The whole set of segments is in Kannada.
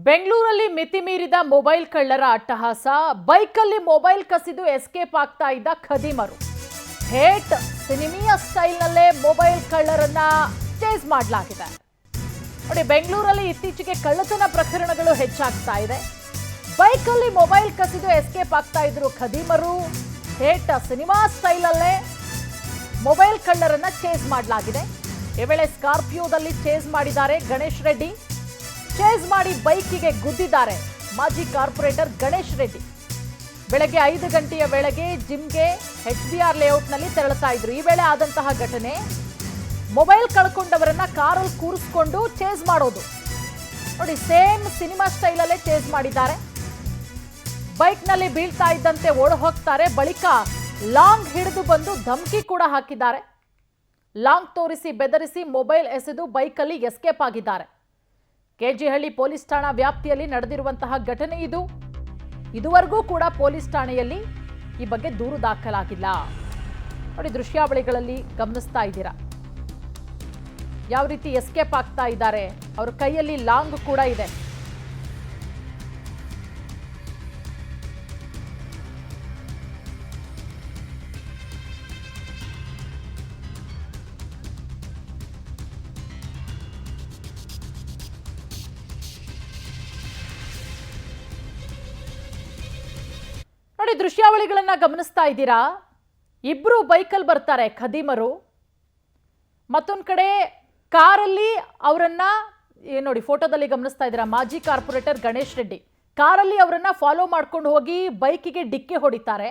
ಬೆಂಗಳೂರಲ್ಲಿ ಮಿತಿ ಮೀರಿದ ಮೊಬೈಲ್ ಕಳ್ಳರ ಅಟ್ಟಹಾಸ. ಬೈಕಲ್ಲಿ ಮೊಬೈಲ್ ಕಸಿದು ಎಸ್ಕೇಪ್ ಆಗ್ತಾ ಇದ್ದ ಖದೀಮರು ಹೇಟ್ ಸಿನಿಮೀಯ ಸ್ಟೈಲ್ನಲ್ಲೇ ಮೊಬೈಲ್ ಕಳ್ಳರನ್ನ ಚೇಸ್ ಮಾಡಲಾಗಿದೆ. ನೋಡಿ, ಬೆಂಗಳೂರಲ್ಲಿ ಇತ್ತೀಚೆಗೆ ಕಳ್ಳತನ ಪ್ರಕರಣಗಳು ಹೆಚ್ಚಾಗ್ತಾ ಇದೆ. ಬೈಕಲ್ಲಿ ಮೊಬೈಲ್ ಕಸಿದು ಎಸ್ಕೇಪ್ ಆಗ್ತಾ ಇದ್ರು ಖದೀಮರು. ಹೇಟ್ ಸಿನಿಮಾ ಸ್ಟೈಲಲ್ಲೇ ಮೊಬೈಲ್ ಕಳ್ಳರನ್ನ ಚೇಸ್ ಮಾಡಲಾಗಿದೆ. ಈ ವೇಳೆ ಸ್ಕಾರ್ಪಿಯೋದಲ್ಲಿ ಚೇಸ್ ಮಾಡಿದ್ದಾರೆ ಗಣೇಶ್ ರೆಡ್ಡಿ. ಚೇಸ್ ಮಾಡಿ ಬೈಕಿಗೆ ಗುದ್ದಿದ್ದಾರೆ ಮಾಜಿ ಕಾರ್ಪೊರೇಟರ್ ಗಣೇಶ್ ರೆಡ್ಡಿ. ಬೆಳಗ್ಗೆ 5 ಗಂಟೆಯ ವೇಳೆಗೆ ಜಿಮ್ಗೆ HBR ಲೇಔಟ್ನಲ್ಲಿ ತೆರಳುತ್ತಾ ಇದ್ರು. ಈ ವೇಳೆ ಆದಂತಹ ಘಟನೆ. ಮೊಬೈಲ್ ಕಳ್ಕೊಂಡವರನ್ನ ಕಾರಲ್ಲಿ ಕೂರಿಸ್ಕೊಂಡು ಚೇಸ್ ಮಾಡೋದು ನೋಡಿ, ಸೇಮ್ ಸಿನಿಮಾ ಸ್ಟೈಲಲ್ಲೇ ಚೇಸ್ ಮಾಡಿದ್ದಾರೆ. ಬೈಕ್ನಲ್ಲಿ ಬೀಳ್ತಾ ಇದ್ದಂತೆ ಓಡ ಹೋಗ್ತಾರೆ. ಬಳಿಕ ಲಾಂಗ್ ಹಿಡಿದು ಬಂದು ಧಮಕಿ ಕೂಡ ಹಾಕಿದ್ದಾರೆ. ಲಾಂಗ್ ತೋರಿಸಿ ಬೆದರಿಸಿ ಮೊಬೈಲ್ ಎಸೆದು ಬೈಕಲ್ಲಿ ಎಸ್ಕೇಪ್ ಆಗಿದ್ದಾರೆ. ಕೆಜಿಹಳ್ಳಿ ಪೊಲೀಸ್ ಠಾಣಾ ವ್ಯಾಪ್ತಿಯಲ್ಲಿ ನಡೆದಿರುವಂತಹ ಘಟನೆ ಇದು. ಇದುವರೆಗೂ ಕೂಡ ಪೊಲೀಸ್ ಠಾಣೆಯಲ್ಲಿ ಈ ಬಗ್ಗೆ ದೂರು ದಾಖಲಾಗಿಲ್ಲ. ನೋಡಿ, ದೃಶ್ಯಾವಳಿಗಳಲ್ಲಿ ಗಮನಿಸ್ತಾ ಇದ್ದೀರಾ ಯಾವ ರೀತಿ ಎಸ್ಕೇಪ್ ಆಗ್ತಾ ಇದ್ದಾರೆ. ಅವ್ರ ಕೈಯಲ್ಲಿ ಲಾಂಗ್ ಕೂಡ ಇದೆ. ನೋಡಿ, ದೃಶ್ಯಾವಳಿಗಳನ್ನ ಗಮನಿಸ್ತಾ ಇದ್ದೀರಾ. ಇಬ್ರು ಬೈಕಲ್ಲಿ ಬರ್ತಾರೆ ಖದೀಮರು. ಮತ್ತೊಂದು ಕಡೆ ಕಾರಲ್ಲಿ ಅವರನ್ನ ನೋಡಿ, ಫೋಟೋದಲ್ಲಿ ಗಮನಿಸ್ತಾ ಇದ್ದೀರಾ ಮಾಜಿ ಕಾರ್ಪೊರೇಟರ್ ಗಣೇಶ್ ರೆಡ್ಡಿ. ಕಾರಲ್ಲಿ ಅವರನ್ನ ಫಾಲೋ ಮಾಡ್ಕೊಂಡು ಹೋಗಿ ಬೈಕಿಗೆ ಡಿಕ್ಕಿ ಹೊಡಿತಾರೆ.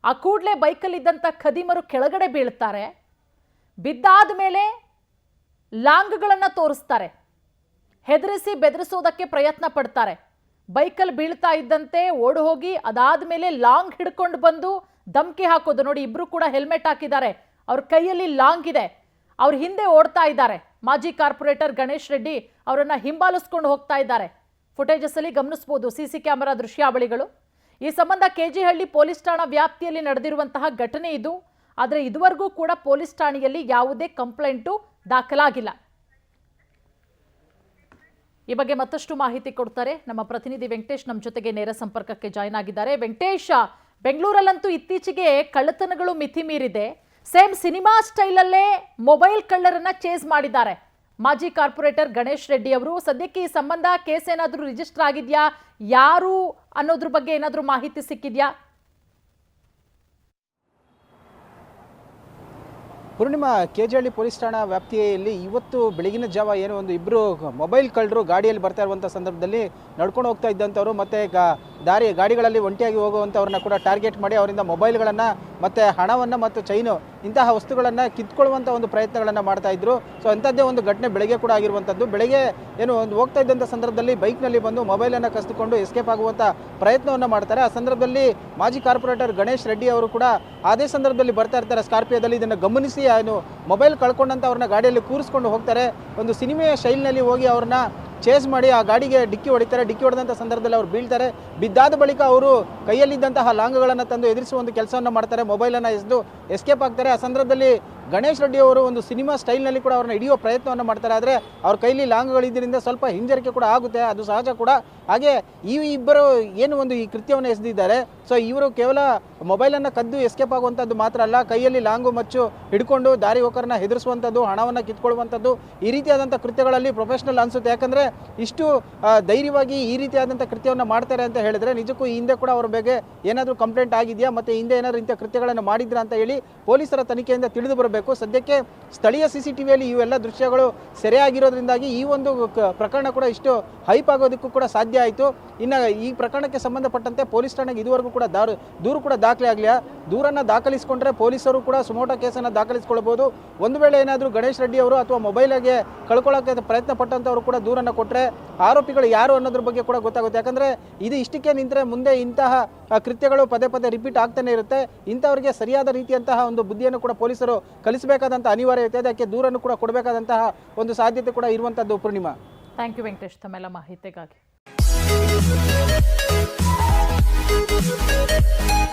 ಆ ಕೂಡಲೇ ಬೈಕಲ್ಲಿದ್ದಂಥ ಖದೀಮರು ಕೆಳಗಡೆ ಬೀಳ್ತಾರೆ. ಬಿದ್ದಾದ ಮೇಲೆ ಲಾಂಗ್ಗಳನ್ನು ತೋರಿಸ್ತಾರೆ. ಹೆದರಿಸಿ ಬೆದರಿಸೋದಕ್ಕೆ ಪ್ರಯತ್ನ ಪಡ್ತಾರೆ. ಬೈಕಲ್ಲಿ ಬೀಳ್ತಾ ಇದ್ದಂತೆ ಓಡಿ ಹೋಗಿ ಅದಾದ ಮೇಲೆ ಲಾಂಗ್ ಹಿಡ್ಕೊಂಡು ಬಂದು ಧಮಕಿ ಹಾಕೋದು ನೋಡಿ. ಇಬ್ರು ಕೂಡ ಹೆಲ್ಮೆಟ್ ಹಾಕಿದ್ದಾರೆ. ಅವ್ರ ಕೈಯಲ್ಲಿ ಲಾಂಗ್ ಇದೆ. ಅವ್ರ ಹಿಂದೆ ಓಡ್ತಾ ಇದ್ದಾರೆ. ಮಾಜಿ ಕಾರ್ಪೊರೇಟರ್ ಗಣೇಶ್ ರೆಡ್ಡಿ ಅವರನ್ನ ಹಿಂಬಾಲಿಸ್ಕೊಂಡು ಹೋಗ್ತಾ ಇದ್ದಾರೆ. ಫುಟೇಜಸ್ ಅಲ್ಲಿ ಗಮನಿಸಬಹುದು, ಸಿಸಿ ಕ್ಯಾಮೆರಾ ದೃಶ್ಯಾವಳಿಗಳು. ಈ ಸಂಬಂಧ ಕೆಜಿಹಳ್ಳಿ ಪೊಲೀಸ್ ಠಾಣಾ ವ್ಯಾಪ್ತಿಯಲ್ಲಿ ನಡೆದಿರುವಂತಹ ಘಟನೆ ಇದು. ಆದರೆ ಇದುವರೆಗೂ ಕೂಡ ಪೊಲೀಸ್ ಠಾಣೆಯಲ್ಲಿ ಯಾವುದೇ ಕಂಪ್ಲೇಂಟು ದಾಖಲಾಗಿಲ್ಲ. ಈ ಬಗ್ಗೆ ಮತ್ತಷ್ಟು ಮಾಹಿತಿ ಕೊಡ್ತಾರೆ ನಮ್ಮ ಪ್ರತಿನಿಧಿ ವೆಂಕಟೇಶ್. ನಮ್ಮ ಜೊತೆಗೆ ನೇರ ಸಂಪರ್ಕಕ್ಕೆ ಜಾಯ್ನ್ ಆಗಿದ್ದಾರೆ. ವೆಂಕಟೇಶ್, ಬೆಂಗಳೂರಲ್ಲಂತೂ ಇತ್ತೀಚೆಗೆ ಕಳ್ಳತನಗಳು ಮಿತಿ ಮೀರಿದೆ. ಸೇಮ್ ಸಿನಿಮಾ ಸ್ಟೈಲಲ್ಲೇ ಮೊಬೈಲ್ ಕಳ್ಳರನ್ನ ಚೇಸ್ ಮಾಡಿದ್ದಾರೆ ಮಾಜಿ ಕಾರ್ಪೊರೇಟರ್ ಗಣೇಶ್ ರೆಡ್ಡಿ ಅವರು. ಸದ್ಯಕ್ಕೆ ಈ ಸಂಬಂಧ ಕೇಸ್ ಏನಾದರೂ ರಿಜಿಸ್ಟರ್ ಆಗಿದೆಯಾ, ಯಾರು ಅನ್ನೋದ್ರ ಬಗ್ಗೆ ಏನಾದರೂ ಮಾಹಿತಿ ಸಿಕ್ಕಿದ್ಯಾ? ಪೂರ್ಣಿಮಾ, ಕೆಜಿಹಳ್ಳಿ ಪೊಲೀಸ್ ಠಾಣಾ ವ್ಯಾಪ್ತಿಯಲ್ಲಿ ಇವತ್ತು ಬೆಳಗಿನ ಜಾವ ಏನೋ ಒಂದು ಇಬ್ಬರು ಮೊಬೈಲ್ ಕಳ್ಳರು ಗಾಡಿಯಲ್ಲಿ ಬರ್ತಾ ಇರುವಂಥ ಸಂದರ್ಭದಲ್ಲಿ ನಡ್ಕೊಂಡು ಹೋಗ್ತಾ ಇದ್ದಂಥವ್ರು ಮತ್ತು ಗಾಡಿಗಳಲ್ಲಿ ಒಂಟಿಯಾಗಿ ಹೋಗುವಂಥವ್ರನ್ನ ಕೂಡ ಟಾರ್ಗೆಟ್ ಮಾಡಿ ಅವರಿಂದ ಮೊಬೈಲ್ಗಳನ್ನು ಮತ್ತು ಹಣವನ್ನು ಮತ್ತು ಚೈನು ಇಂತಹ ವಸ್ತುಗಳನ್ನು ಕಿತ್ಕೊಳ್ಳುವಂಥ ಒಂದು ಪ್ರಯತ್ನಗಳನ್ನು ಮಾಡ್ತಾ ಇದ್ರು. ಸೊ ಅಂಥದ್ದೇ ಒಂದು ಘಟನೆ ಬೆಳಗ್ಗೆ ಕೂಡ ಆಗಿರುವಂಥದ್ದು. ಬೆಳಗ್ಗೆ ಏನು ಒಂದು ಹೋಗ್ತಾ ಇದ್ದಂಥ ಸಂದರ್ಭದಲ್ಲಿ ಬೈಕ್ನಲ್ಲಿ ಬಂದು ಮೊಬೈಲನ್ನು ಕಸಿದುಕೊಂಡು ಎಸ್ಕೇಪ್ ಆಗುವಂಥ ಪ್ರಯತ್ನವನ್ನು ಮಾಡ್ತಾರೆ. ಆ ಸಂದರ್ಭದಲ್ಲಿ ಮಾಜಿ ಕಾರ್ಪೊರೇಟರ್ ಗಣೇಶ್ ರೆಡ್ಡಿ ಅವರು ಕೂಡ ಅದೇ ಸಂದರ್ಭದಲ್ಲಿ ಬರ್ತಾ ಇರ್ತಾರೆ ಸ್ಕಾರ್ಪಿಯೋದಲ್ಲಿ. ಇದನ್ನು ಗಮನಿಸಿ ಏನು ಮೊಬೈಲ್ ಕಳ್ಕೊಂಡಂತ ಅವ್ರನ್ನ ಗಾಡಿಯಲ್ಲಿ ಕೂರಿಸ್ಕೊಂಡು ಹೋಗ್ತಾರೆ. ಒಂದು ಸಿನಿಮೆಯ ಶೈಲಿನಲ್ಲಿ ಹೋಗಿ ಅವ್ರನ್ನ ಚೇಸ್ ಮಾಡಿ ಆ ಗಾಡಿಗೆ ಡಿಕ್ಕಿ ಹೊಡಿತಾರೆ. ಡಿಕ್ಕಿ ಹೊಡೆದಂಥ ಸಂದರ್ಭದಲ್ಲಿ ಅವ್ರು ಬೀಳ್ತಾರೆ. ಬಿದ್ದಾದ ಬಳಿಕ ಅವರು ಕೈಯಲ್ಲಿದ್ದಂತಹ ಲಾಂಗ್ಗಳನ್ನು ತಂದು ಎದುರಿಸುವ ಒಂದು ಕೆಲಸವನ್ನು ಮಾಡ್ತಾರೆ. ಮೊಬೈಲನ್ನು ಎಸೆದು ಎಸ್ಕೇಪ್ ಆಗ್ತಾರೆ. ಆ ಸಂದರ್ಭದಲ್ಲಿ ಗಣೇಶ್ ರೆಡ್ಡಿ ಅವರು ಒಂದು ಸಿನಿಮಾ ಸ್ಟೈಲ್ನಲ್ಲಿ ಕೂಡ ಅವ್ರನ್ನ ಹಿಡಿಯುವ ಪ್ರಯತ್ನವನ್ನು ಮಾಡ್ತಾರೆ. ಆದರೆ ಅವ್ರ ಕೈಲಿ ಲಾಂಗ್ಗಳಿದ್ದರಿಂದ ಸ್ವಲ್ಪ ಹಿಂಜರಿಕೆ ಕೂಡ ಆಗುತ್ತೆ, ಅದು ಸಹಜ ಕೂಡ. ಹಾಗೆ ಈ ಇಬ್ಬರು ಏನು ಒಂದು ಈ ಕೃತ್ಯವನ್ನು ಎಸೆದಿದ್ದಾರೆ. ಸೊ ಇವರು ಕೇವಲ ಮೊಬೈಲನ್ನು ಕದ್ದು ಎಸ್ಕೇಪ್ ಆಗುವಂಥದ್ದು ಮಾತ್ರ ಅಲ್ಲ, ಕೈಯಲ್ಲಿ ಲಾಂಗು ಮಚ್ಚು ಹಿಡ್ಕೊಂಡು ದಾರಿ ಹೋಕರನ್ನ ಹೆದರಿಸುವಂಥದ್ದು, ಹಣವನ್ನು ಕಿತ್ಕೊಳ್ಳುವಂಥದ್ದು, ಈ ರೀತಿಯಾದಂಥ ಕೃತ್ಯಗಳಲ್ಲಿ ಪ್ರೊಫೆಷನಲ್ ಅನಿಸುತ್ತೆ. ಯಾಕಂದರೆ ಇಷ್ಟು ಧೈರ್ಯವಾಗಿ ಈ ರೀತಿಯಾದಂಥ ಕೃತ್ಯವನ್ನು ಮಾಡ್ತಾರೆ ಅಂತ ಹೇಳಿದ್ರೆ ನಿಜಕ್ಕೂ ಈ ಹಿಂದೆ ಕೂಡ ಅವ್ರ ಬಗ್ಗೆ ಏನಾದರೂ ಕಂಪ್ಲೇಂಟ್ ಆಗಿದೆಯಾ, ಮತ್ತು ಹಿಂದೆ ಏನಾದರೂ ಇಂಥ ಕೃತ್ಯಗಳನ್ನು ಮಾಡಿದ್ರ ಅಂತ ಹೇಳಿ ಪೊಲೀಸರ ತನಿಖೆಯಿಂದ ತಿಳಿದು ಬರಬೇಕು. ಸದ್ಯಕ್ಕೆ ಸ್ಥಳೀಯ CCTVಯಲ್ಲಿ ಇವೆಲ್ಲ ದೃಶ್ಯಗಳು ಸೆರೆಯಾಗಿರೋದ್ರಿಂದಾಗಿ ಈ ಒಂದು ಪ್ರಕರಣ ಕೂಡ ಇಷ್ಟು ಹೈಪ್ ಆಗೋದಕ್ಕೂ ಕೂಡ ಸಾಧ್ಯ ಆಯಿತು. ಇನ್ನು ಈ ಪ್ರಕರಣಕ್ಕೆ ಸಂಬಂಧಪಟ್ಟಂತೆ ಪೊಲೀಸ್ ಠಾಣೆಗೆ ಇದುವರೆಗೂ ಕೂಡ ದೂರು ಕೂಡ ದಾಖಲೆ ಆಗಲಿಲ್ಲ. ದೂರನ್ನು ದಾಖಲಿಸಿಕೊಂಡ್ರೆ ಪೊಲೀಸರು ಕೂಡ ಸುಮೋಟೋ ಕೇಸನ್ನು ದಾಖಲಿಸಿಕೊಳ್ಳಬಹುದು. ಒಂದು ವೇಳೆ ಏನಾದರೂ ಗಣೇಶ್ ರೆಡ್ಡಿ ಅವರು ಅಥವಾ ಮೊಬೈಲಿಗೆ ಕಳ್ಕೊಳ್ಳೋಕ್ಕೆ ಪ್ರಯತ್ನ ಪಟ್ಟಂಥವರು ಕೂಡ ದೂರನ್ನು ಕೊಟ್ಟರೆ ಆರೋಪಿಗಳು ಯಾರು ಅನ್ನೋದ್ರ ಬಗ್ಗೆ ಕೂಡ ಗೊತ್ತಾಗುತ್ತೆ. ಯಾಕಂದರೆ ಇದು ಇಷ್ಟಕ್ಕೆ ನಿಂತರೆ ಮುಂದೆ ಇಂತಹ ಕೃತ್ಯಗಳು ಪದೇ ಪದೇ ರಿಪೀಟ್ ಆಗ್ತಾನೆ ಇರುತ್ತೆ. ಇಂಥವರಿಗೆ ಸರಿಯಾದ ರೀತಿಯಂತಹ ಒಂದು ಬುದ್ಧಿಯನ್ನು ಕೂಡ ಪೊಲೀಸರು ಕಲಿಸಬೇಕಾದಂಥ ಅನಿವಾರ್ಯತೆ ಇದೆ. ಅದಕ್ಕೆ ದೂರನ್ನು ಕೂಡ ಕೊಡಬೇಕಾದಂತಹ ಒಂದು ಸಾಧ್ಯತೆ ಕೂಡ ಇರುವಂಥದ್ದು. ಪೂರ್ಣಿಮಾ, ಥ್ಯಾಂಕ್ ಯು ವೆಂಕಟೇಶ್ ತಮ್ಮೆಲ್ಲ ಮಾಹಿತಿಗಾಗಿ. We'll be right back.